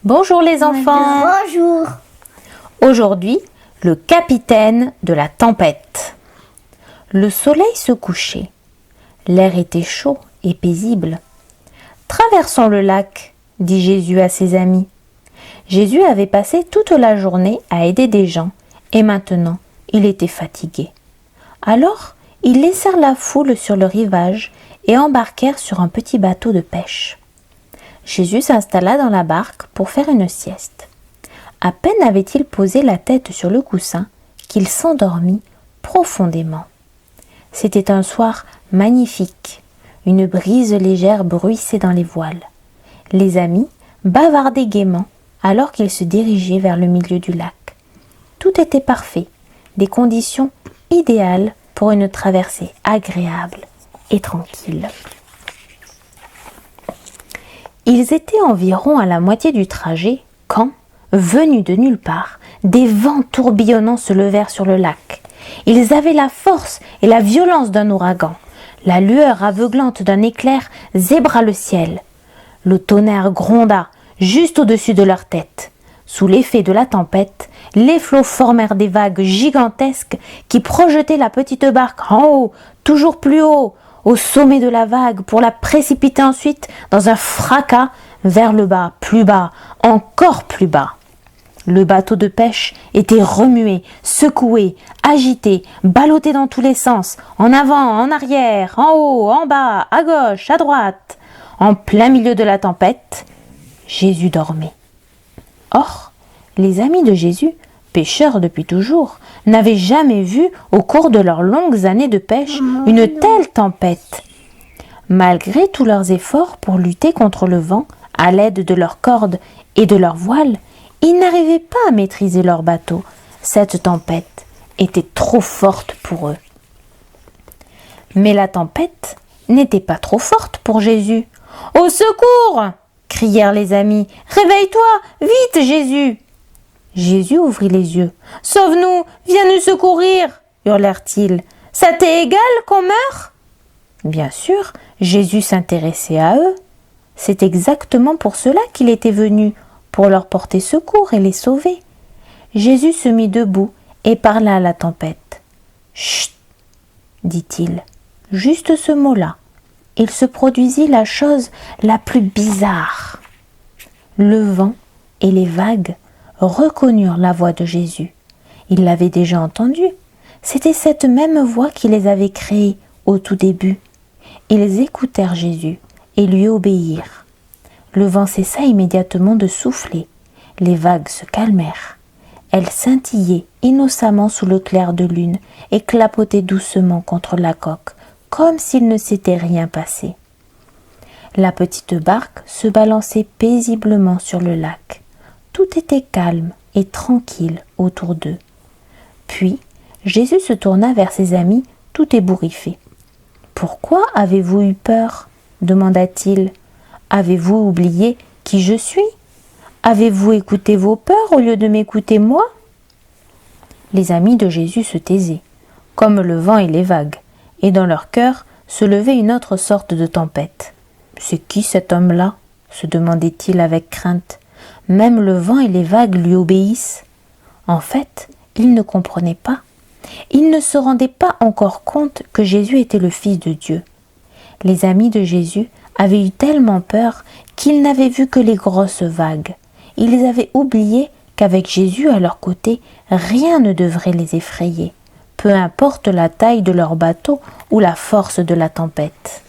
Bonjour les enfants. Bonjour. Aujourd'hui, le capitaine de la tempête. Le soleil se couchait. L'air était chaud et paisible. Traversons le lac, dit Jésus à ses amis. Jésus avait passé toute la journée à aider des gens et maintenant il était fatigué. Alors, ils laissèrent la foule sur le rivage et embarquèrent sur un petit bateau de pêche. Jésus s'installa dans la barque pour faire une sieste. À peine avait-il posé la tête sur le coussin qu'il s'endormit profondément. C'était un soir magnifique. Une brise légère bruissait dans les voiles. Les amis bavardaient gaiement alors qu'ils se dirigeaient vers le milieu du lac. Tout était parfait, des conditions idéales pour une traversée agréable et tranquille. Ils étaient environ à la moitié du trajet quand, venus de nulle part, des vents tourbillonnants se levèrent sur le lac. Ils avaient la force et la violence d'un ouragan. La lueur aveuglante d'un éclair zébra le ciel. Le tonnerre gronda juste au-dessus de leur tête. Sous l'effet de la tempête, les flots formèrent des vagues gigantesques qui projetaient la petite barque en haut, toujours plus haut, au sommet de la vague pour la précipiter ensuite dans un fracas vers le bas, encore plus bas. Le bateau de pêche était remué, secoué, agité, ballotté dans tous les sens, en avant, en arrière, en haut, en bas, à gauche, à droite. En plein milieu de la tempête, Jésus dormait. Or, les amis de Jésus, pêcheurs depuis toujours, n'avaient jamais vu, au cours de leurs longues années de pêche, une telle tempête. Malgré tous leurs efforts pour lutter contre le vent, à l'aide de leurs cordes et de leurs voiles, ils n'arrivaient pas à maîtriser leur bateau. Cette tempête était trop forte pour eux. Mais la tempête n'était pas trop forte pour Jésus. « Au secours !» crièrent les amis. « Réveille-toi, vite Jésus !» Jésus ouvrit les yeux. « Sauve-nous, viens nous secourir !» hurlèrent-ils. « Ça t'est égal qu'on meure ?» Bien sûr, Jésus s'intéressait à eux. C'est exactement pour cela qu'il était venu, pour leur porter secours et les sauver. Jésus se mit debout et parla à la tempête. « Chut !» dit-il. Juste ce mot-là. Il se produisit la chose la plus bizarre. Le vent et les vagues reconnurent la voix de Jésus. Ils l'avaient déjà entendue. C'était cette même voix qui les avait créés au tout début. Ils écoutèrent Jésus et lui obéirent. Le vent cessa immédiatement de souffler. Les vagues se calmèrent. Elles scintillaient innocemment sous le clair de lune et clapotaient doucement contre la coque, comme s'il ne s'était rien passé. La petite barque se balançait paisiblement sur le lac. Tout était calme et tranquille autour d'eux. Puis, Jésus se tourna vers ses amis, tout ébouriffé. « Pourquoi avez-vous eu peur ?» demanda-t-il. « Avez-vous oublié qui je suis ? Avez-vous écouté vos peurs au lieu de m'écouter moi ?» Les amis de Jésus se taisaient, comme le vent et les vagues, et dans leur cœur se levait une autre sorte de tempête. « C'est qui cet homme-là » se demandait-il avec crainte. Même le vent et les vagues lui obéissent. En fait, ils ne comprenaient pas. Ils ne se rendaient pas encore compte que Jésus était le Fils de Dieu. Les amis de Jésus avaient eu tellement peur qu'ils n'avaient vu que les grosses vagues. Ils avaient oublié qu'avec Jésus à leur côté, rien ne devrait les effrayer, peu importe la taille de leur bateau ou la force de la tempête.